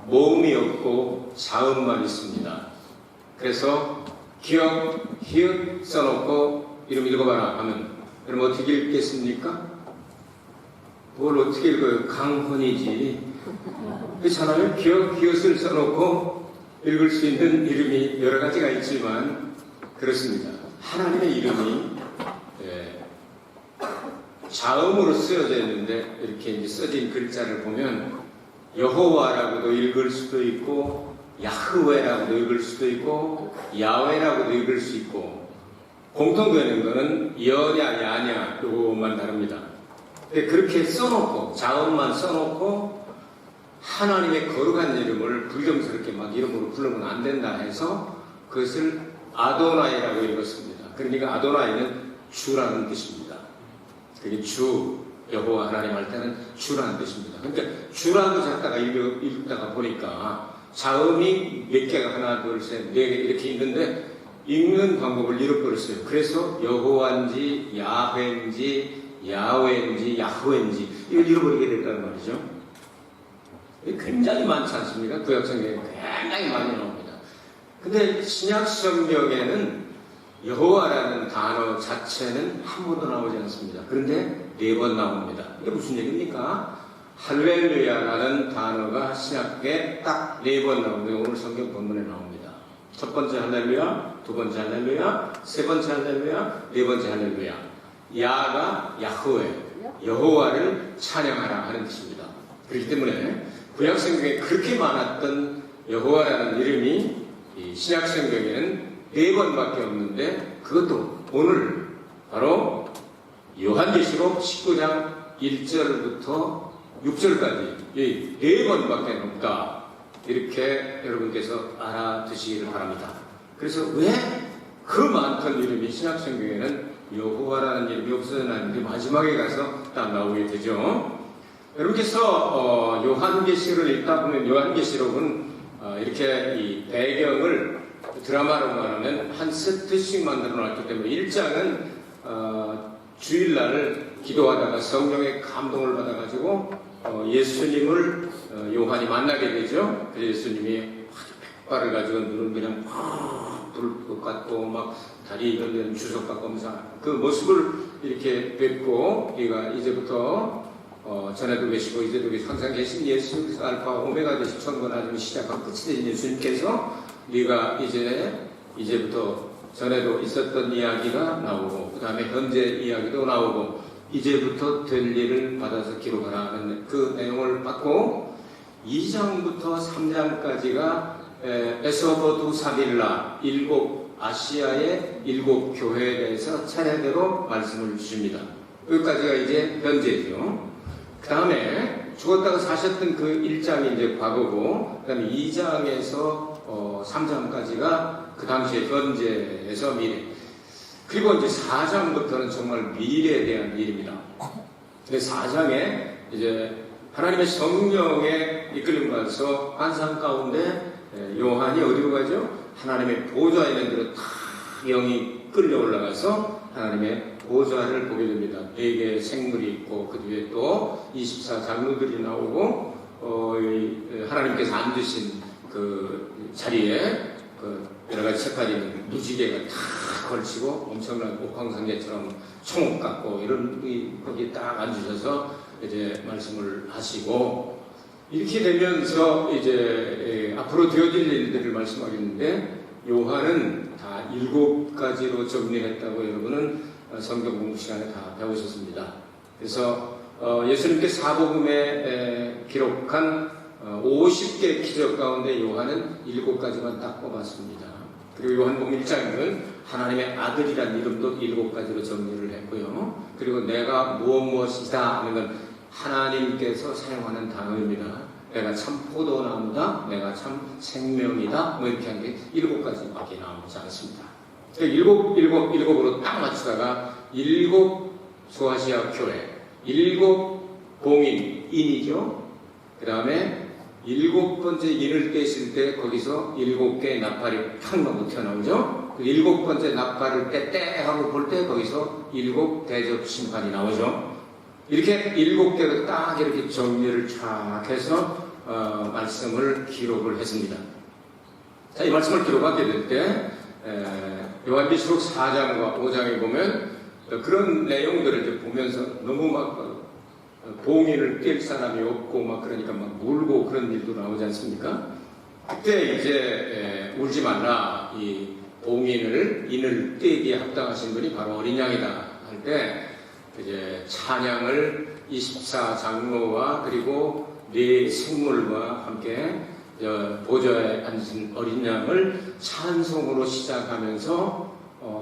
모음이 없고 자음만 있습니다. 그래서 기억, 히읗 써놓고 이름 읽어봐라 하면 여러분 어떻게 읽겠습니까? 뭘 어떻게 읽어요? 강헌이지. 그렇잖아요. 기억, 히읗을 써놓고 읽을 수 있는 이름이 여러 가지가 있지만 그렇습니다. 하나님의 이름이 자음으로 쓰여져 있는데 이렇게 이제 써진 글자를 보면 여호와라고도 읽을 수도 있고 야흐웨라고도 읽을 수도 있고 야훼라고도 읽을 수 있고 공통되는 거는 여냐 야냐 요것만 다릅니다. 근데 그렇게 써놓고 자음만 써놓고 하나님의 거룩한 이름을 불경스럽게 막 이름으로 부르면 안 된다 해서 그것을 아도나이라고 읽었습니다. 그러니까 아도나이는 주라는 뜻입니다. 그게 주, 여호와 하나님 할 때는 주라는 뜻입니다. 그러니까 주라고 잡다가 읽다가 보니까 자음이 몇 개가 하나, 둘, 셋, 네 개 이렇게 있는데 읽는 방법을 잃어버렸어요. 그래서 여호와인지 야훼인지 야훼인지 야흐웨인지 이걸 잃어버리게 됐다는 말이죠. 굉장히 많지 않습니까? 구약성경에 굉장히 많이 나옵니다. 근데 신약성경에는 여호와라는 단어 자체는 한 번도 나오지 않습니다. 그런데 4번 나옵니다. 이게 무슨 얘기입니까? 할렐루야라는 단어가 신약에 딱 4번 나오는데 오늘 성경 본문에 나옵니다. 첫 번째 할렐루야, 두 번째 할렐루야, 세 번째 할렐루야, 네 번째 할렐루야. 야가 야흐웨, 여호와를 찬양하라 하는 뜻입니다. 그렇기 때문에 구약성경에 그렇게 많았던 여호와라는 이름이 이 신약성경에는 4번밖에 없는데 그것도 오늘 바로 요한계시록 19장 1절부터 6절까지 이 4번밖에 없다. 이렇게 여러분께서 알아두시기를 바랍니다. 그래서 왜 그 많던 이름이 신약성경에는 여호와라는 이름이 없어졌는데 마지막에 가서 딱 나오게 되죠. 여러분께서 요한계시록을 읽다 보면 요한계시록은 이렇게 이 배경을 드라마로 말하면 한 세트씩 만들어 놨기 때문에 1장은 주일날 기도하다가 성령의 감동을 받아가지고 예수님을 요한이 만나게 되죠. 그래서 예수님이 백발을 가지고 눈을 그냥 불것 같고 막 다리 이런 데는 주석 같고 하면서 그 모습을 이렇게 뵙고 얘가 이제부터 전에도 계시고 이제도 계시고 항상 계신 예수님께서 알파 오메가 되신 천군 아주 시작하고 끝이 되신 예수님께서 네가 이제부터 전에도 있었던 이야기가 나오고 그 다음에 현재 이야기도 나오고 이제부터 될 일을 받아서 기록하라 하는 그 내용을 받고 2장부터 3장까지가 에소버두 사빌라 7 아시아의 7 교회에 대해서 차례대로 말씀을 주십니다. 여기까지가 이제 현재죠. 그 다음에 죽었다가 사셨던 그 1장이 이제 과거고 그 다음에 2장에서 3장까지가 그 당시의 현재에서 미래. 그리고 이제 4장부터는 정말 미래에 대한 일입니다. 근데 4장에 이제 하나님의 성령에 이끌림 받아서 환상 가운데 요한이 어디로 가죠? 하나님의 보좌에 있는 대로 다 영이 끌려 올라가서 하나님의 보좌를 보게 됩니다. 4개의 생물이 있고 그 뒤에 또 24장로들이 나오고 하나님께서 앉으신 그 자리에 그 여러 가지 색깔이 있는 무지개가 다 걸치고 엄청난 옥황상제처럼 총옥 같고 이런 거기 딱 앉으셔서 이제 말씀을 하시고 이렇게 되면서 이제 앞으로 되어질 일들을 말씀하겠는데 요한은 다 7가지로 정리했다고 여러분은 성경 공부 시간에 다 배우셨습니다. 그래서 예수님께 사복음에 기록한 50개 기적 가운데 요한은 7가지만 딱 뽑았습니다. 그리고 요한복음 1장에는 하나님의 아들이란 이름도 7가지로 정리를 했고요. 그리고 내가 무엇이다 하는 건 하나님께서 사용하는 단어입니다. 내가 참 포도나무다, 내가 참 생명이다, 뭐 이렇게 한 게 7가지밖에 나오지 않습니다. 7으로 딱 맞추다가 7 소아시아 교회, 7 공인이죠. 그 다음에 7번째 인을 떼실 때 거기서 7개의 나팔이 팡 튀어나오죠. 그 7번째 나팔을 떼 하고 볼 때 거기서 7 대접 심판이 나오죠. 이렇게 7개로 딱 이렇게 정리를 쫙 해서 말씀을 기록을 했습니다. 자, 이 말씀을 기록하게 될 때 요한계시록 4장과 5장에 보면 그런 내용들을 이제 보면서 너무 막 봉인을 뗄 사람이 없고 막 그러니까 막 울고 그런 일도 나오지 않습니까? 그때 이제 울지 말라, 이 인을 떼기에 합당하신 분이 바로 어린 양이다 할 때 이제 찬양을 24장로와 그리고 네 생물과 함께 보좌에 앉은 어린 양을 찬송으로 시작하면서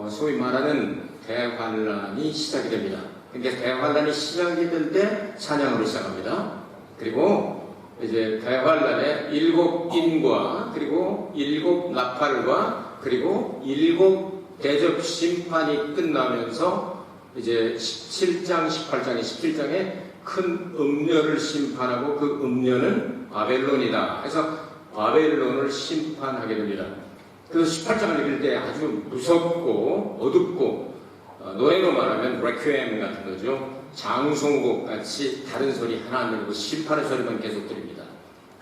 소위 말하는 대환란이 시작이 됩니다. 그러니까 대환란이 시작이 될 때 찬양으로 시작합니다. 그리고 이제 대환란에 7인과 그리고 7나팔과 그리고 7 대접 심판이 끝나면서 이제 17장, 18장에 17장에 큰 음녀를 심판하고 그 음녀는 바벨론이다 해서 바벨론을 심판하게 됩니다. 그 18장을 읽을 때 아주 무섭고 어둡고 노래로 말하면 레퀴엠 같은 거죠. 장송곡 같이 다른 소리 하나 안 들리고 심판의 소리만 계속 들립니다.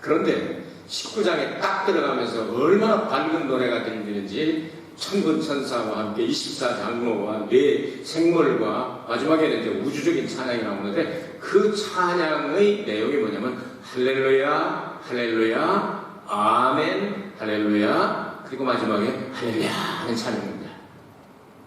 그런데 19장에 딱 들어가면서 얼마나 밝은 노래가 들리는지 천군 천사와 함께 24장로와 네 생물과 마지막에는 이제 우주적인 찬양이 나오는데 그 찬양의 내용이 뭐냐면 할렐루야 할렐루야 아멘 할렐루야 그리고 마지막에 할렐루야 하는 찬양입니다.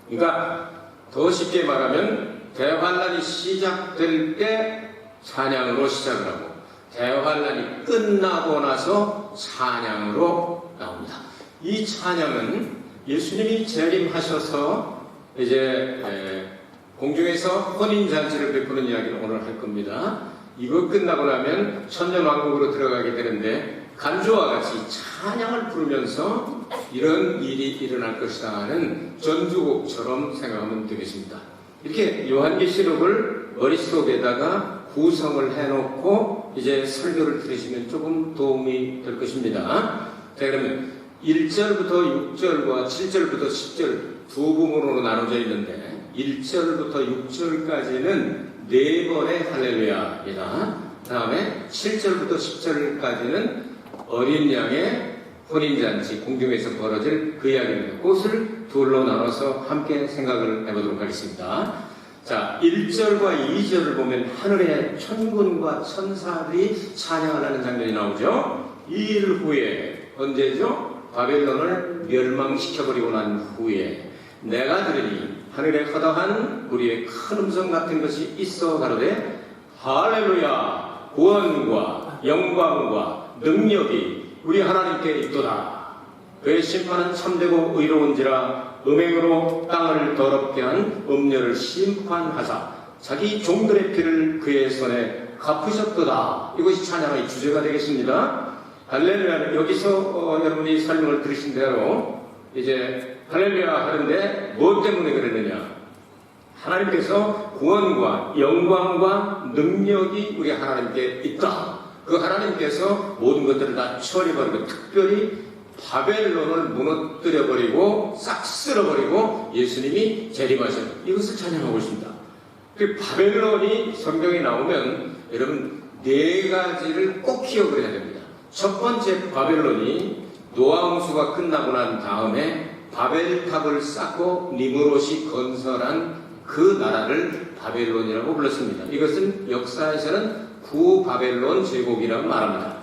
그러니까 더 쉽게 말하면 대환란이 시작될 때 찬양으로 시작을 하고 대환란이 끝나고 나서 찬양으로 나옵니다. 이 찬양은 예수님이 재림하셔서 이제 공중에서 혼인잔치를 베푸는 이야기를 오늘 할 겁니다. 이거 끝나고 나면 천년왕국으로 들어가게 되는데 간주와 같이 찬양을 부르면서 이런 일이 일어날 것이다 하는 전주곡처럼 생각하면 되겠습니다. 이렇게 요한계시록을 머릿속에다가 구성을 해놓고 이제 설교를 들으시면 조금 도움이 될 것입니다. 자, 그러면 1절부터 6절과 7절부터 10절 두 부분으로 나눠져 있는데 1절부터 6절까지는 4번의 할렐루야입니다. 다음에 7절부터 10절까지는 어린 양의 혼인잔치 공중에서 벌어질 그 이야기입니다. 그것을 둘로 나눠서 함께 생각을 해보도록 하겠습니다. 자, 1절과 2절을 보면 하늘에 천군과 천사들이 찬양을 하는 장면이 나오죠. 이 일 후에 언제죠? 바벨론을 멸망시켜버리고 난 후에 내가 들으니 하늘에 허다한 우리의 큰 음성 같은 것이 있어 가로되 할렐루야 구원과 영광과 능력이 우리 하나님께 있도다. 그의 심판은 참되고 의로운지라 음행으로 땅을 더럽게 한 음녀를 심판하사 자기 종들의 피를 그의 손에 갚으셨도다. 이것이 찬양의 주제가 되겠습니다. 할렐루야는 여기서 여러분이 설명을 들으신 대로 이제 할렐루야 하는데 무엇 때문에 그랬느냐? 하나님께서 구원과 영광과 능력이 우리 하나님께 있다. 그 하나님께서 모든 것들을 다 처리해버리고 특별히 바벨론을 무너뜨려버리고 싹 쓸어버리고 예수님이 재림하신 이것을 찬양하고 있습니다. 그 바벨론이 성경에 나오면 여러분 4가지를 꼭 기억을 해야 됩니다. 첫 번째 바벨론이 노아홍수가 끝나고 난 다음에 바벨탑을 쌓고 니므롯이 건설한 그 나라를 바벨론이라고 불렀습니다. 이것은 역사에서는 구바벨론 제국이라고 말합니다.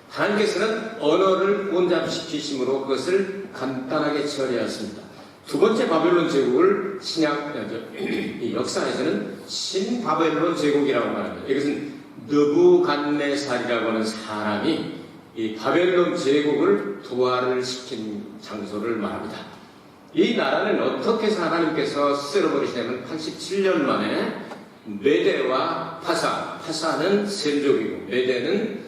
하나님께서는 언어를 혼잡시키심으로 그것을 간단하게 처리하였습니다. 두 번째 바벨론 제국을 역사에서는 신바벨론 제국이라고 말합니다. 이것은 느부갓네살이라고 하는 사람이 이 바벨론 제국을 부활을 시킨 장소를 말합니다. 이 나라는 어떻게 해서 하나님께서 쓸어버리시냐면 87년 만에 메대와 파사는 셈족이고 메대는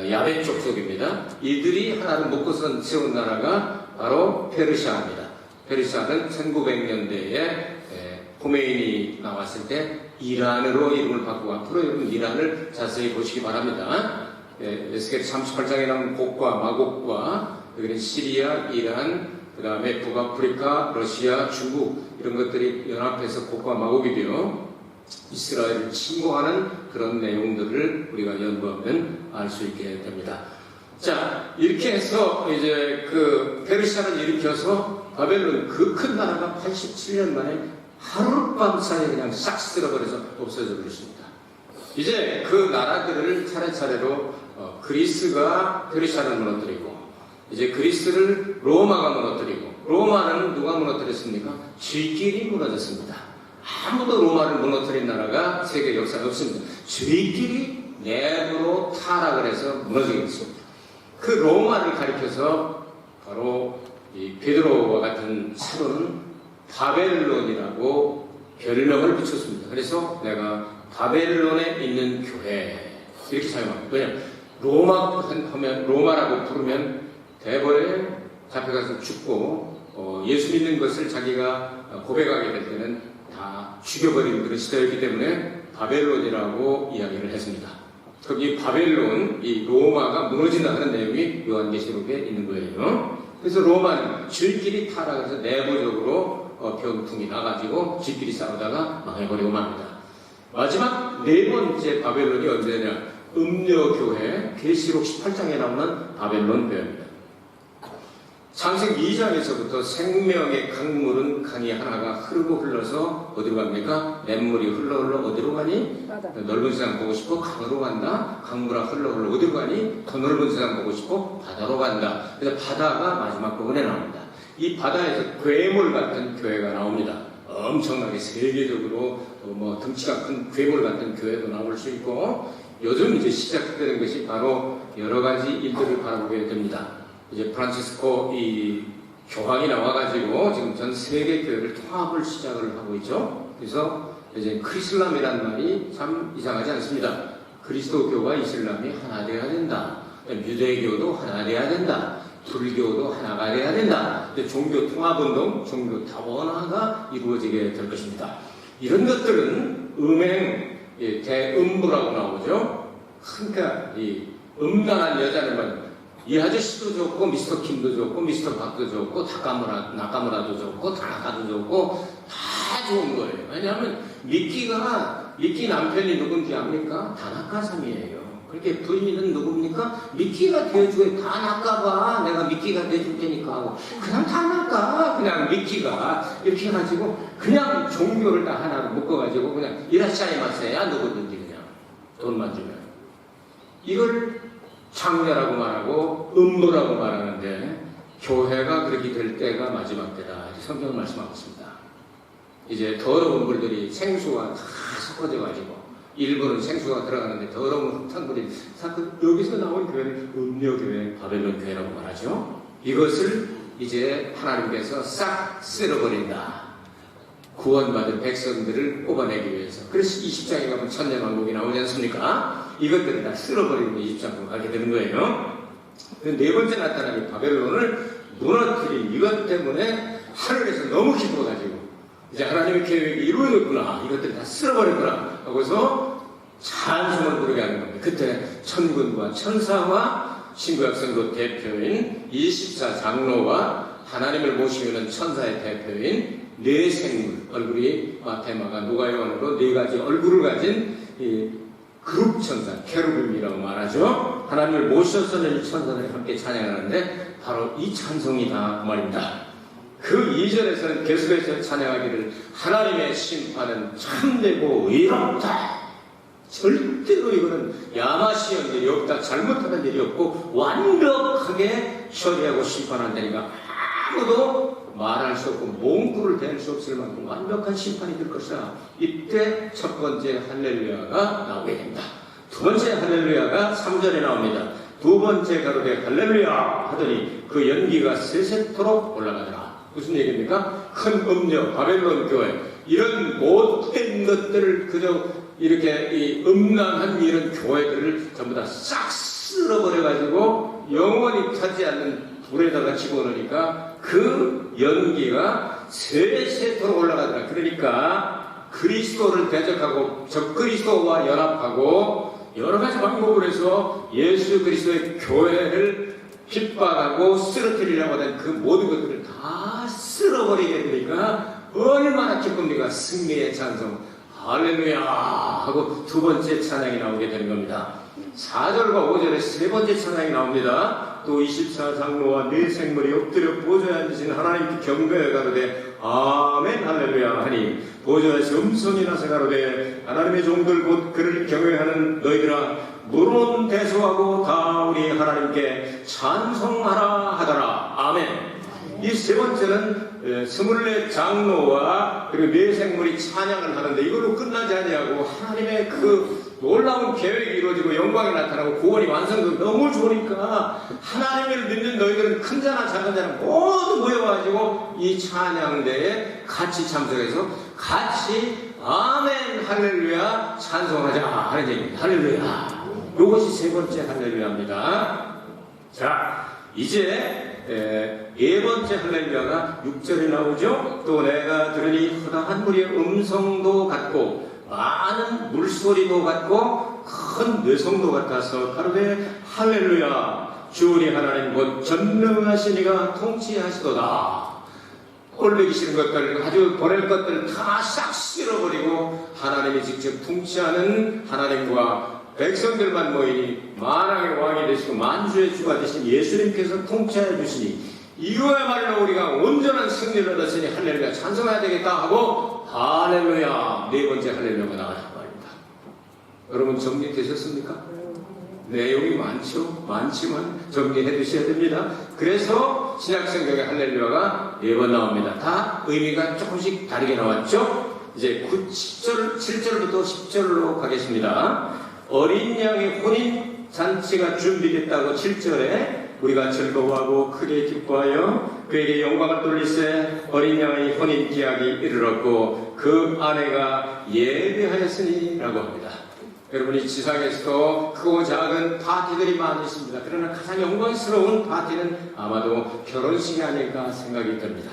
야베 족속입니다. 이들이 하나를 묶어서 세운 나라가 바로 페르시아입니다. 페르시아는 1900년대에 호메인이 나왔을 때 이란으로 이름을 바꾸고 앞으로 여러분 이란을 자세히 보시기 바랍니다. 에스겔 38장에 나온 곡과 마곡과 여기는 시리아, 이란, 그 다음에 북아프리카, 러시아, 중국 이런 것들이 연합해서 곡과 마곡이 되어 이스라엘을 침공하는 그런 내용들을 우리가 연구하면 알 수 있게 됩니다. 자, 이렇게 해서 이제 그 페르시아를 일으켜서 바벨론 그 큰 나라가 87년 만에 하룻밤 사이에 그냥 싹 쓸어버려서 없어져 버렸습니다. 이제 그 나라들을 차례차례로 그리스가 페르시아를 무너뜨리고, 이제 그리스를 로마가 무너뜨리고, 로마는 누가 무너뜨렸습니까? 쥐끼리 무너졌습니다. 아무도 로마를 무너뜨린 나라가 세계 역사에 없습니다. 쥐끼리 내부로 타락을 해서 무너지게 됐습니다. 그 로마를 가리켜서 바로 이 베드로와 같은 사도는 바벨론이라고 별명을 붙였습니다. 그래서 내가 바벨론에 있는 교회 이렇게 사용합니다. 왜냐하면 로마 하면, 로마라고 부르면 대벌에 잡혀가서 죽고 예수 믿는 것을 자기가 고백하게 될 때는 다 죽여버리는 그런 시대였기 때문에 바벨론이라고 이야기를 했습니다. 거기 바벨론, 이 로마가 무너진다 하는 내용이 요한계시록에 있는 거예요. 그래서 로마는 쥐끼리 타락해서 내부적으로 병풍이 나가지고 쥐끼리 싸우다가 망해버리고 맙니다. 마지막 네 번째 바벨론이 언제냐? 음녀교회, 계시록 18장에 나오는 바벨론 교회입니다. 창세기 2장에서부터 생명의 강물은 강이 하나가 흐르고 흘러서 어디로 갑니까? 냇물이 흘러 어디로 가니? 넓은 세상 보고 싶어 강으로 간다. 강물아 흘러 어디로 가니? 더 넓은 세상 보고 싶어 바다로 간다. 그래서 바다가 마지막 부분에 나옵니다. 이 바다에서 괴물 같은 교회가 나옵니다. 엄청나게 세계적으로 뭐 덩치가 큰 괴물 같은 교회도 나올 수 있고, 요즘 이제 시작되는 것이 바로 여러 가지 일들을 바라보게 됩니다. 이제 프란치스코 이 교황이 나와가지고 지금 전 세계 교회를 통합을 시작을 하고 있죠. 그래서 이제 크리슬람이라는 말이 참 이상하지 않습니다. 그리스도교와 이슬람이 하나 되어야 된다. 유대교도 하나 되어야 된다. 불교도 하나가 되어야 된다. 종교 통합운동, 종교 다원화가 이루어지게 될 것입니다. 이런 것들은 음행, 대음부라고 나오죠. 그러니까 이 음란한 여자는 이 아저씨도 좋고, 미스터 킴도 좋고, 미스터 박도 좋고, 나카무라도 좋고, 다나카도 좋고, 다 좋은 거예요. 왜냐하면 미키 남편이 누군지 압니까? 다나카삼이에요. 그렇게 부인은 누굽니까? 미키가 되어주고, 다 낚아봐. 내가 미키가 되어줄 테니까 하고, 그냥 다 낚아. 그냥 미키가. 이렇게 해가지고, 그냥 종교를 다 하나로 묶어가지고, 그냥 이라샤이 마세야. 누구든지 그냥. 돈만 주면. 이걸 창녀라고 말하고 음부라고 말하는데, 교회가 그렇게 될 때가 마지막 때다. 성경은 말씀하고 있습니다. 이제 더러운 물들이 생수와 다 섞어져가지고 일부는 생수가 들어가는데 더러운 흙탕물이 여기서 나온 교회는 음녀교회, 바벨론 교회라고 말하죠. 이것을 이제 하나님께서 싹 쓸어버린다. 구원받은 백성들을 뽑아내기 위해서. 그래서 20장에 가면 천년왕국이 나오지 않습니까? 이것들을 다 쓸어버리고 20장으로 가게 되는 거예요. 네 번째 나타나는 바벨론을 무너뜨린 이것 때문에 하늘에서 너무 기뻐가지고 이제 하나님의 계획이 이루어졌구나, 이것들을 다 쓸어버렸구나 하고서 찬송을 부르게 하는 겁니다. 그때 천군과 천사와 신구약성도 대표인 24장로와 하나님을 모시는 천사의 대표인 네 생물, 얼굴이 마테마가 누가 요한으로 네 가지 얼굴을 가진 이 그룹 천사, 케루빔이라고 말하죠. 하나님을 모셔서는 이 천사들이 함께 찬양하는데 바로 이 찬송이다 그 말입니다. 그 2절에서는 계속해서 찬양하기를 하나님의 심판은 참되고 의롭다. 절대로 이거는 야마시한 일이 없다. 잘못하는 일이 없고 완벽하게 처리하고 심판한다니까 아무도 말할 수 없고 몽구를 댈 수 없을 만큼 완벽한 심판이 될 것이다. 이때 첫 번째 할렐루야가 나오게 됩니다. 두 번째 할렐루야가 3절에 나옵니다. 두 번째 가로되 할렐루야 하더니 그 연기가 세세토록 올라가더라. 무슨 얘기입니까? 큰 음녀, 바벨론 교회, 이런 못된 것들을 그저 이렇게 이 음란한 이런 교회들을 전부 다 싹 쓸어버려가지고 영원히 타지 않는 불에다가 집어넣으니까 그 연기가 세세토록 올라가더라. 그러니까 그리스도를 대적하고 적그리스도와 연합하고 여러 가지 방법을 해서 예수 그리스도의 교회를 핍박하고 쓰러뜨리려고 하는 그 모든 것들을 다 쓸어버리게 되니까 얼마나 기쁩니까? 승리의 찬송 할렐루야 하고 두 번째 찬양이 나오게 되는 겁니다. 4절과 5절에 세 번째 찬양이 나옵니다. 또 24장로와 네 생물이 엎드려 보좌에 앉으신 하나님께 경배하여 가로되 아멘 할렐루야 하니 보좌에서 음성이 나서 가로되 하나님의 종들 곧 그를 경외하는 너희들아 물론 대소하고 다 우리 하나님께 찬송하라 하더라. 아멘. 이 세 번째는 24장로와 그리고 네 생물이 찬양을 하는데 이걸로 끝나지 아니하고 하나님의 그 놀라운 계획이 이루어지고 영광이 나타나고 구원이 완성되고 너무 좋으니까 하나님을 믿는 너희들은 큰 자나 작은 자나 모두 모여가지고 이 찬양대에 같이 참석해서 같이 아멘 할렐루야 찬송하자 하는 얘기입니다. 할렐루야. 이것이 세 번째 할렐루야입니다. 자, 이제 네 번째 할렐루야가 6절에 나오죠. 또 내가 들으니 허다한 물의 음성도 같고 많은 물소리도 같고 큰 뇌성도 같아서 가로되 할렐루야 주 우리 하나님 곧 전능하신 이가 통치하시도다. 꼴보기 싫은 것들 아주 보낼 것들 다 싹 쓸어버리고 하나님이 직접 통치하는 하나님과 백성들만 모이니 만왕의 왕이 되시고 만주의 주가 되신 예수님께서 통치하여 주시니 이거야말로 우리가 온전한 승리를 얻었으니 할렐루야 찬송해야 되겠다 하고 할렐루야 네 번째 할렐루야가 나왔단 말입니다. 여러분 정리되셨습니까? 내용이 많지만 정리해 두셔야 됩니다. 그래서 신약성경에 할렐루야가 4번 나옵니다. 다 의미가 조금씩 다르게 나왔죠? 이제 7절부터 10절로 가겠습니다. 어린 양의 혼인 잔치가 준비됐다고 7절에 우리가 즐거워하고 크게 기뻐하여 그에게 영광을 돌리세 어린 양의 혼인 기약이 이르렀고 그 아내가 예배하였으니 라고 합니다. 여러분이 지상에서도 크고 작은 파티들이 많이 있습니다. 그러나 가장 영광스러운 파티는 아마도 결혼식이 아닐까 생각이 듭니다.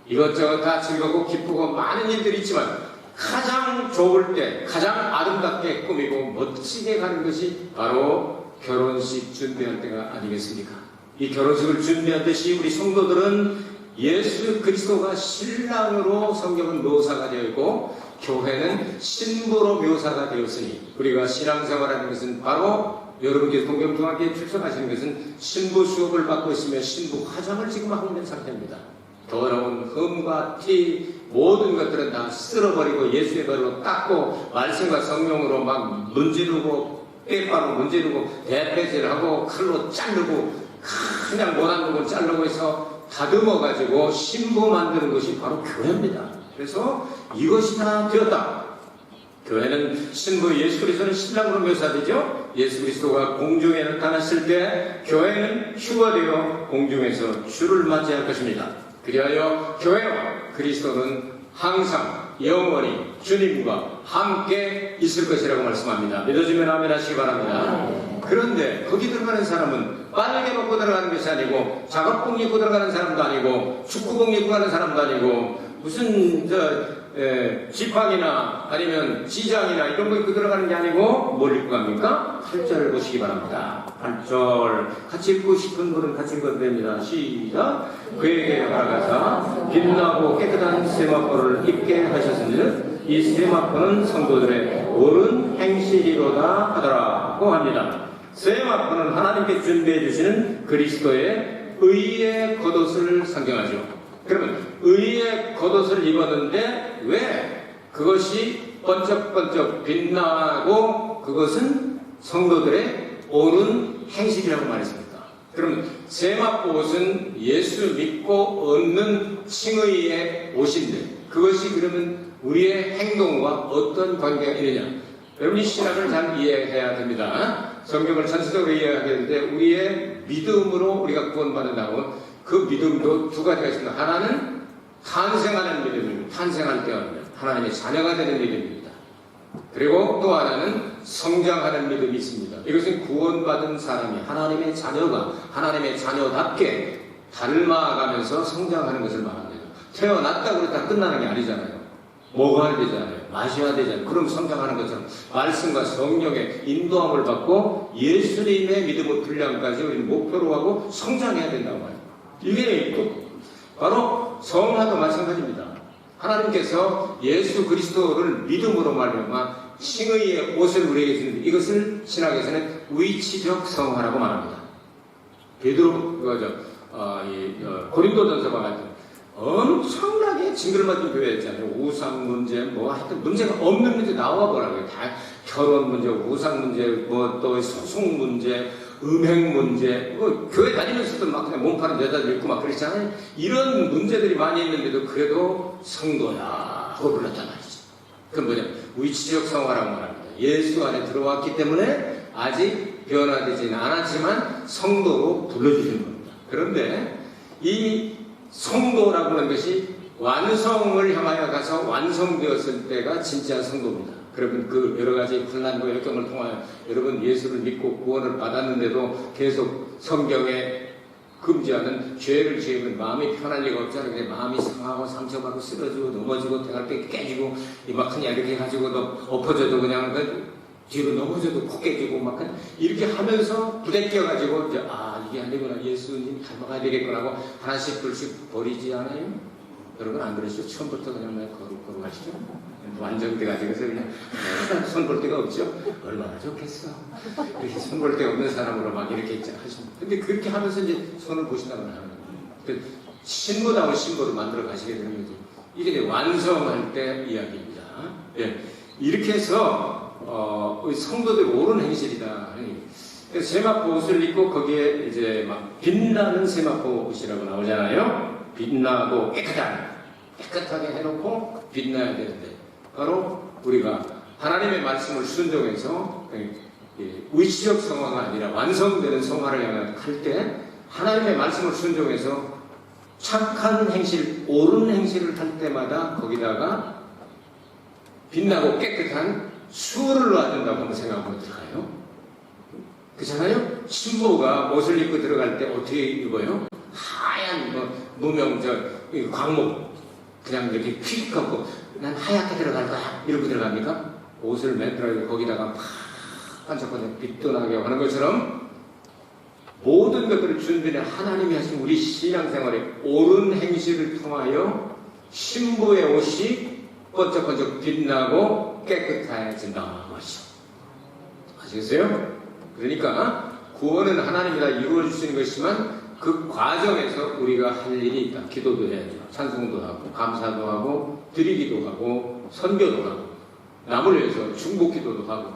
이것저것 다 즐겁고 기쁘고 많은 일들이 있지만 가장 좋을 때 가장 아름답게 꾸미고 멋지게 가는 것이 바로 결혼식 준비할 때가 아니겠습니까? 이 결혼식을 준비하듯이 우리 성도들은 예수 그리스도가 신랑으로 성경은 묘사가 되어 있고 교회는 신부로 묘사가 되었으니 우리가 신앙생활하는 것은 바로 여러분께서 동경중학교에 출석하시는 것은 신부 수업을 받고 있으며 신부 화장을 지금 하고 있는 상태입니다. 더러운 흠과 티 모든 것들은 다 쓸어버리고 예수의 발로 닦고 말씀과 성령으로 막 문지르고 빼빠로 문지르고 대패질을 하고 칼로 자르고 그냥 못한 놈을 자르고 해서 다듬어가지고 신부 만드는 것이 바로 교회입니다. 그래서 이것이 다 되었다. 교회는 신부 예수 그리스도는 신랑으로 묘사되죠. 예수 그리스도가 공중에 나타났을 때 교회는 휴가 되어 공중에서 주를 맞이할 것입니다. 그리하여 교회와 그리스도는 항상 영원히 주님과 함께 있을 것이라고 말씀합니다. 믿어주면 아멘 하시기 바랍니다. 그런데 거기 들어가는 사람은 빨개 먹고 들어가는 것이 아니고 작업복 입고 들어가는 사람도 아니고 축구복 입고 가는 사람도 아니고 무슨 지팡이나 아니면 지장이나 이런 거 입고 들어가는 게 아니고 뭘 입고 갑니까? 8절을 보시기 바랍니다. 8절 같이 입고 싶은 분은 같이 읽어도 됩니다. 시작. 그에게 알아가사 빛나고 깨끗한 세마포를 입게 하셨으니 이 세마포는 성도들의 옳은 행실이로다 하더라고 합니다. 세마포는 하나님께 준비해 주시는 그리스도의 의의 겉옷을 상징하죠. 그러면 의의 겉옷을 입었는데 왜 그것이 번쩍번쩍 빛나고 그것은 성도들의 옳은 행실이라고 말했습니다. 그러면 세마포옷은 예수 믿고 얻는 칭의의 옷인데 그것이 그러면 우리의 행동과 어떤 관계가 있느냐? 여러분이 신학을 잘 이해해야 됩니다. 성경을 전체적으로 이해해야 되는데 우리의 믿음으로 우리가 구원받는다고 그 믿음도 두 가지가 있습니다. 하나는 탄생하는 믿음입니다. 탄생할 때 하나님의 자녀가 되는 믿음입니다. 그리고 또 하나는 성장하는 믿음이 있습니다. 이것은 구원받은 사람이 하나님의 자녀가 하나님의 자녀답게 닮아가면서 성장하는 것을 말합니다. 태어났다고 해서 다 끝나는 게 아니잖아요. 먹어야 되잖아요. 마셔야 되잖아요. 그럼 성장하는 것처럼 말씀과 성령의 인도함을 받고 예수님의 믿음의 분량까지 우리는 목표로 하고 성장해야 된다고 말해요. 이게 또 바로 성화도 마찬가지입니다. 하나님께서 예수 그리스도를 믿음으로 말미암아 칭의의 옷을 우리에게 주는데 이것을 신학에서는 위치적 성화라고 말합니다. 베드로 고린도전서와 같은 엄청나게 징글맞은 교회였잖아요. 우상 문제, 뭐 하여튼 문제가 없는 문제 나와 보라고요. 다 결혼 문제, 우상 문제, 뭐 또 소송 문제, 음행 문제, 뭐 교회 다니면서도 막 그냥 몸 파는 여자들 있고 막 그랬잖아요. 이런 문제들이 많이 있는데도 그래도 성도야 하고 불렀단 말이죠. 그건 뭐냐? 위치적 성화라고 말합니다. 예수 안에 들어왔기 때문에 아직 변화되지는 않았지만 성도로 불러주시는 겁니다. 그런데 이 성도라고 하는 것이 완성을 향하여 가서 완성되었을 때가 진짜 성도입니다. 여러분 그 여러 가지困난과 역경을 통하여 여러분 예수를 믿고 구원을 받았는데도 계속 성경에 금지하는 죄를 지으면 마음이 편할 리가 없잖아요. 근데 마음이 상하고 상처받고 쓰러지고 넘어지고 대갈배 깨지고 이만큼 이렇게 해가지고 엎어져도 그냥 뒤로 넘어져도 코 깨지고 막 이렇게 하면서 부대껴가지고 이제 이게 안 되구나 예수님 닮아가야 되겠구나 하고 하나씩 둘씩 버리지 않아요? 여러분 안 그러시죠? 처음부터 그냥 거룩 하시죠? 완전돼가지고 그냥 손 볼 데가 없죠? 얼마나 좋겠어. 이렇게 손 볼 데가 없는 사람으로 막 이렇게 하시면. 근데 그렇게 하면서 이제 손을 보신다고 하는 거예요. 신부다운 신부로 만들어 가시게 되는 거죠. 이게 완성할 때 이야기입니다. 예. 이렇게 해서 성도들이 옳은 행실이다. 그래서 세마포 옷을 입고 거기에 이제 막 빛나는 세마포 옷이라고 나오잖아요. 빛나고 깨끗하게 해놓고 빛나야 되는데 바로 우리가 하나님의 말씀을 순종해서 위치적 성화가 아니라 완성되는 성화를 향할 때 하나님의 말씀을 순종해서 착한 행실, 옳은 행실을 할 때마다 거기다가 빛나고 깨끗한 수를 놔준다고 한번 생각하면 들어가요. 그렇잖아요? 신부가 옷을 입고 들어갈 때 어떻게 입어요? 하얀 무명 광목 그냥 이렇게 휙 걷고 난 하얗게 들어갈 거야 이러고 들어갑니까? 옷을 매트라고 거기다가 팍 반짝반짝 빛도 나게 하는 것처럼 모든 것들을 준비해 하나님이 하신 우리 신앙생활의 옳은 행실을 통하여 신부의 옷이 번쩍번쩍 빛나고 깨끗해진다는 것이죠. 아시겠어요? 그러니까 구원은 하나님이라 이루어질 수 있는 것이지만 그 과정에서 우리가 할 일이 있다. 기도도 해야죠. 찬송도 하고 감사도 하고 드리기도 하고 선교도 하고 남을 위해서 중보기도도 하고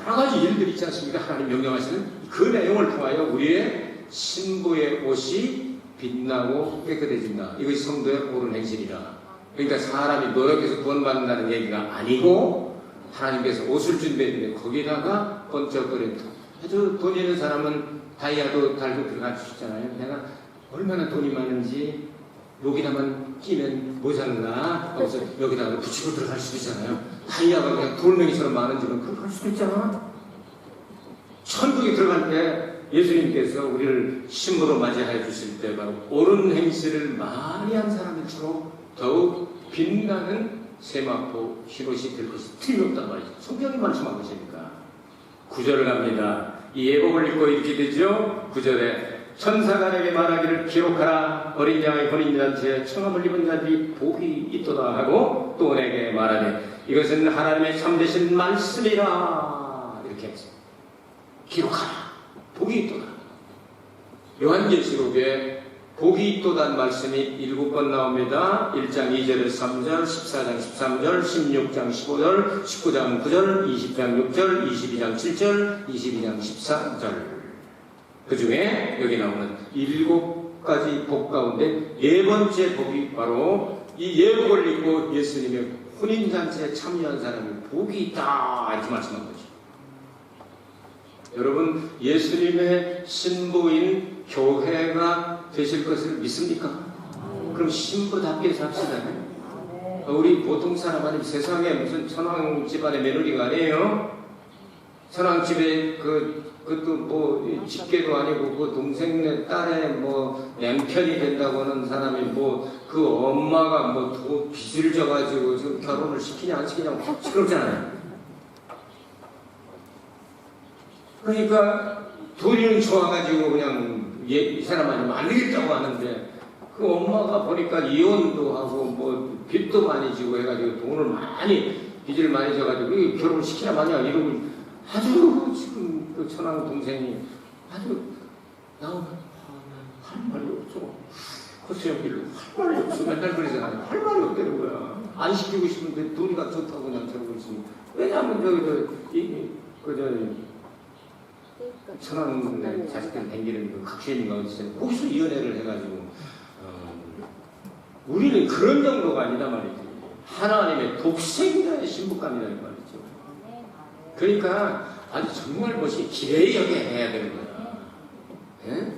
여러 가지 일들이 있지 않습니까? 하나님 명령하시는 그 내용을 통하여 우리의 신부의 옷이 빛나고 깨끗해진다. 이것이 성도의 옳은 행실이라. 그러니까 사람이 노력해서 구원받는다는 얘기가 아니고 하나님께서 옷을 준비했는데 거기다가 번쩍거리는 아주 돈 있는 사람은 다이아도 달고 들어가 주시잖아요. 내가 얼마나 돈이 많은지 여기다만 끼면 모자르나 하고서 여기다가 붙이고 들어갈 수도 있잖아요. 다이아가 그냥 돌멩이처럼 많은 집은 그럴 수도 있잖아. 천국에 들어갈 때 예수님께서 우리를 신부로 맞이해 주실 때 바로 옳은 행실을 많이 한 사람일수록 더욱 빛나는 세마포 흰옷이 될 것이 틀림없단 말이죠. 성경이 말씀한 것이니까. 9절을 갑니다. 이 예복을 입고 이렇게 되죠. 9절에 천사가 내게 말하기를 기록하라. 어린 양의 혼인잔치에 청함을 입은 자들이 복이 있도다 하고 또 내게 말하되 이것은 하나님의 참되신 말씀이라. 이렇게 했어요. 기록하라. 복이 있도다. 요한계시록에 복이 있도단 말씀이 7번 나옵니다. 1장 2절에서 3절, 14장 13절, 16장 15절, 19장 9절, 20장 6절, 22장 7절, 22장 14절. 그 중에 여기 나오는 7가지 복 가운데 4번째 복이 바로 이 예복을 입고 예수님의 혼인잔치에 참여한 사람이 복이 있다. 이렇게 말씀한 거죠. 여러분, 예수님의 신부인 교회가 되실 것을 믿습니까? 그럼 신부답게 삽시다. 우리 보통 사람 아니면 세상에 무슨 천황 집안의 며느리가 아니에요. 천황 집에 그것도 뭐 직계도 아니고 그 동생네 딸의 뭐 남편이 된다고 하는 사람이 뭐 그 엄마가 뭐 더 빚을 져가지고 지금 결혼을 시키냐 안 시키냐 시끄럽잖아요. 그러니까 돈이 좋아가지고 그냥 이 사람 아니면 안 되겠다고 하는데 그 엄마가 보니까 이혼도 하고 뭐 빚도 많이 지고 해가지고 돈을 많이 빚을 많이 져가지고 결혼을 시키나 마냐 이러고 아주 지금 그 천황 동생이 아주 나오면 할 말이 없어. 코스염길로 할 말이 없어. 맨날 그러잖아요. 할 말이 없다는 거야. 안 시키고 싶은데 돈이가 좋다고 그냥 저러고 있으니. 왜냐하면 천황 자식들 댕기는 그 각시인가 어디서 거기서 이혼회를 해가지고 우리는 그런 정도가 아니다 말이지. 하나님의 독생자의 신부감이라는 말이죠. 그러니까 아주 정말 멋이 기레이 여기 해야 되는 거야. 예?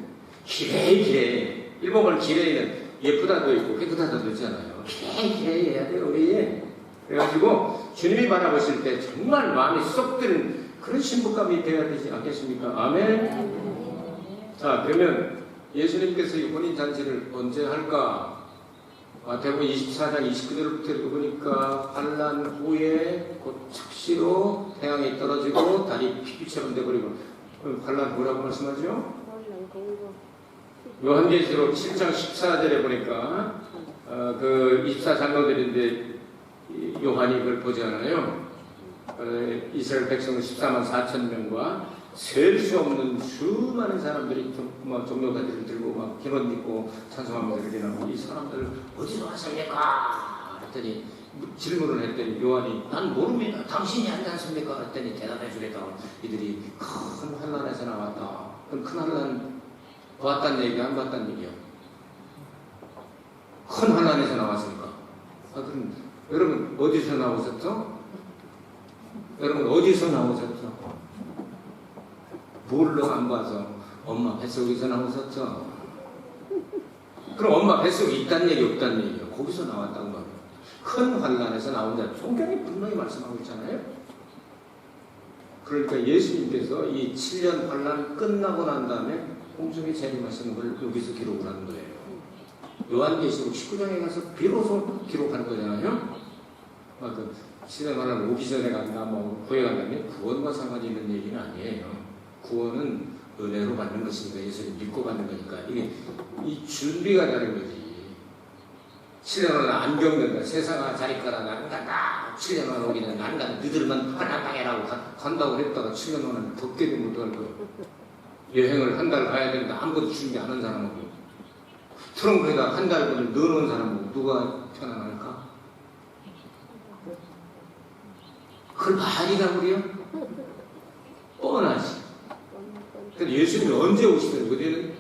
기레이. 일본말 기레이는 예쁘다도 있고 깨끗하다도 있잖아요. 기레이 해야 돼요, 우리. 그래가지고 주님이 바라보실 때 정말 마음이 쏙 드는 그런 신부감이 되어야 되지 않겠습니까? 아멘. 자, 그러면 예수님께서 이 혼인잔치를 언제 할까? 마태복음 24장 29절부터 보니까 환난 후에 곧 착시로 태양이 떨어지고 달이 피피처럼 돼버리고 환난 후라고 말씀하죠? 요한계시록 7장 14절에 보니까 그 24장로들인데 요한이 그걸 보지 않아요? 이스라엘 백성은 14만 4천 명과 셀 수 없는 수많은 사람들이 종려다리를 들고 막 기원 믿고 찬송하면서 이렇게 나오고 이 사람들을 어디서 왔습니까? 했더니 질문을 했더니 요한이 난 모릅니다. 당신이 아니지 않습니까? 했더니 대답해 주겠다고 이들이 큰 환난에서 나왔다. 그럼 큰 환난 봤다는 얘기야? 안 봤다는 얘기야? 큰 환난에서 나왔으니까. 그럼 여러분 어디서 나오셨죠? 여러분 어디서 나오셨죠? 뭘로 안 봐서 엄마 뱃속에서 나오셨죠? 그럼 엄마 뱃속에 있다는 얘기 없다는 얘기예요. 거기서 나왔다는 거예요. 큰 환난에서 나온 자 성경이 분명히 말씀하고 있잖아요. 그러니까 예수님께서 이 7년 환난 끝나고 난 다음에 공중에 재림하시는 걸 여기서 기록을 하는 거예요. 요한계시록 19장에 가서 비로소 기록하는 거잖아요. 그 7년 환난 오기 전에 간다, 뭐 후에 간다면 구원과 상관이 있는 얘기는 아니에요. 구원은 은혜로 받는 것이니까 예수님 믿고 받는 거니까 이게 이 준비가 다른 거지. 7년은 안 겪는다. 세상아 자리 가라 안 간다. 7년만 오기 전에 안 간다. 너희들만 환난당해라고 간다고 그랬다가 7년 후는 덥게 되면 어떡할 거야. 여행을 한 달 가야 되는데 아무것도 준비 안 한 사람하고 트렁크에다 한 달분을 넣어놓은 사람하고 누가 편안할까? 그걸 말이라고 그래요? 뻔하지. 그래서 예수님이 언제 오시든 우리는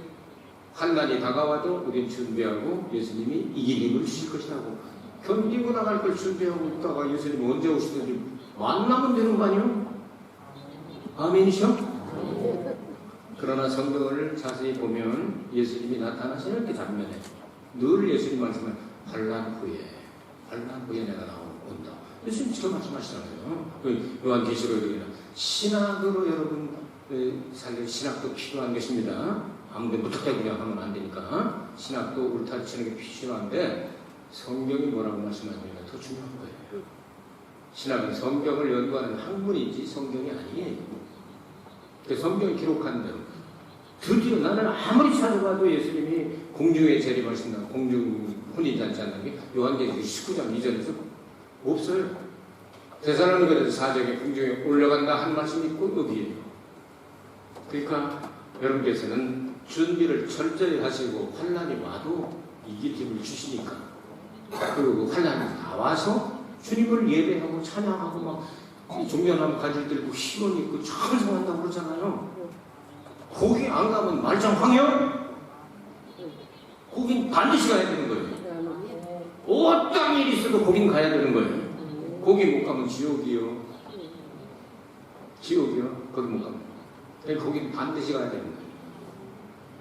환난이 다가와도 우리는 준비하고 예수님이 이긴 힘을 주실 것이라고 견디고 나갈 걸 준비하고 있다가 예수님이 언제 오시든지 만나면 되는 거 아니에요? 아멘이죠? 그러나 성경을 자세히 보면 예수님이 나타나시는 그 장면에 늘 예수님 말씀은 환난 후에 내가 온다. 예수님 지금 말씀하시잖아요. 요한계시록에 신학으로 여러분 살릴 신학도 필요한 것입니다. 아무데 무턱대고 그냥 하면 안 되니까 신학도 울타리치는 게 필요한데 성경이 뭐라고 말씀하시느냐 더 중요한 거예요. 신학은 성경을 연구하는 학문이지 성경이 아니에요. 성경이 기록한 대로 드디어 나는 아무리 찾아봐도 예수님이 공중에 재림하신다, 공중 혼인잔치 한다는 게 요한계시록 19장 2절에서 없어요. 데살로니가서 4장에 공중에 올라간다 한 말씀이 있고 여기에요. 그러니까 여러분께서는 준비를 철저히 하시고 환난이 와도 이길 힘을 주시니까 그리고 환난이 다 와서 주님을 예배하고 찬양하고 막 종려나무 가지를 들고 힘을 입고 찬송한다고 그러잖아요. 거기 안 가면 말짱황이요? 거긴 반드시 가야 되는 거예요. 어떤 일이 있어도 거긴 가야 되는 거예요. 거기 못 가면 지옥이요. 거기 못 가면. 거긴 반드시 가야 되는 거예요.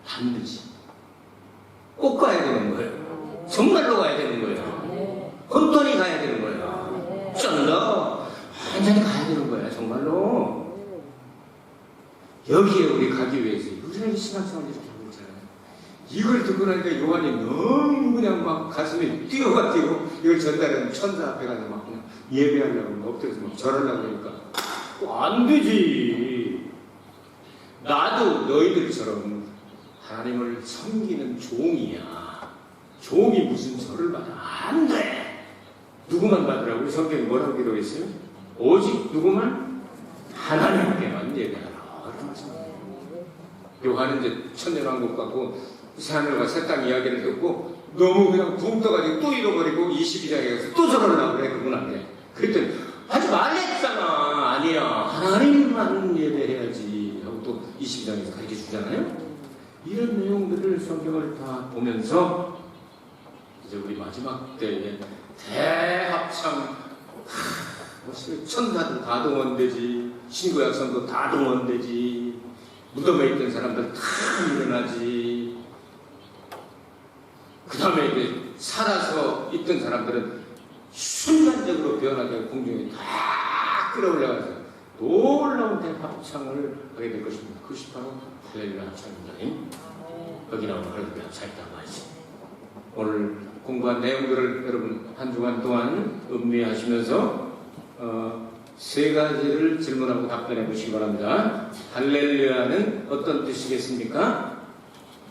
반드시. 꼭 가야 되는 거예요. 정말로 가야 되는 거예요. 혼돈이 가야 되는 거예요. 쩐다. 완전히 가야 되는 거예요. 정말로. 여기에 우리 가기 위해서 우리는 신앙생활을 이렇게 하고 있잖아요. 이걸 듣고 나니까 요한이 너무 그냥 막 가슴이 뛰고 이걸 전달하는 천사 앞에 가서 막 그냥 예배하려고 엎드려서 막 절하려고 그러니까 안 되지. 나도 너희들처럼 하나님을 섬기는 종이야. 종이 무슨 절을 받아? 안 돼. 누구만 받으라고? 성경이 뭐라고 기록했어요? 오직 누구만? 하나님께만 예배하라. 그런 말씀이에요. 요한은 이제 천년왕국 갖고 새하늘과 새 땅 이야기를 듣고 너무 그냥 붕 떠가지고 또 잃어버리고 22장에 가서 또 저러려고 그래. 그건 안 돼. 그랬더니 하지 말랬잖아. 아니야. 하나님만 예배해야지. 하고 또 22장에서 가르쳐 주잖아요. 이런 내용들을 성경을 다 보면서 이제 우리 마지막 때에 대합창 천사도 다 동원되지, 신구약 성도 다 동원되지, 무덤에 있던 사람들 다 일어나지. 그 다음에 이제 살아서 있던 사람들은 순간적으로 변하게 공중에 다 끌어올려가서 놀라운 대합창을 하게 될 것입니다. 그것이 바로 할렐루야 합창입니다. 여기 나오는 할렐루야 합창이라고 하지. 오늘 공부한 내용들을 여러분 한 주간 동안 음미하시면서 세 가지를 질문하고 답변해 보시기 바랍니다. 할렐루야는 어떤 뜻이겠습니까?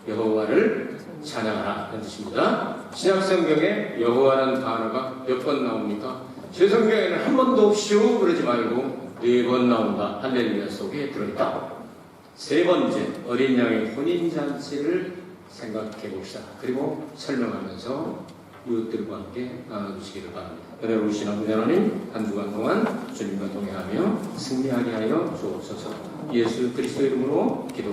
여호와를 찬양하라 그런 뜻입니다. 신약성경에 여호와라는 단어가 몇 번 나옵니까? 제 성경에는 한 번도 없이요 그러지 말고 4번 나온다. 할렐루야 속에 들어있다. 세 번째, 어린 양의 혼인잔치를 생각해 봅시다. 그리고 설명하면서 이웃들과 함께 나눠주시기를 바랍니다. 은혜로우신 아버지 하나님, 한 주간 동안 주님과 동행하며 승리하게 하여 주옵소서. 예수 그리스도 이름으로 기도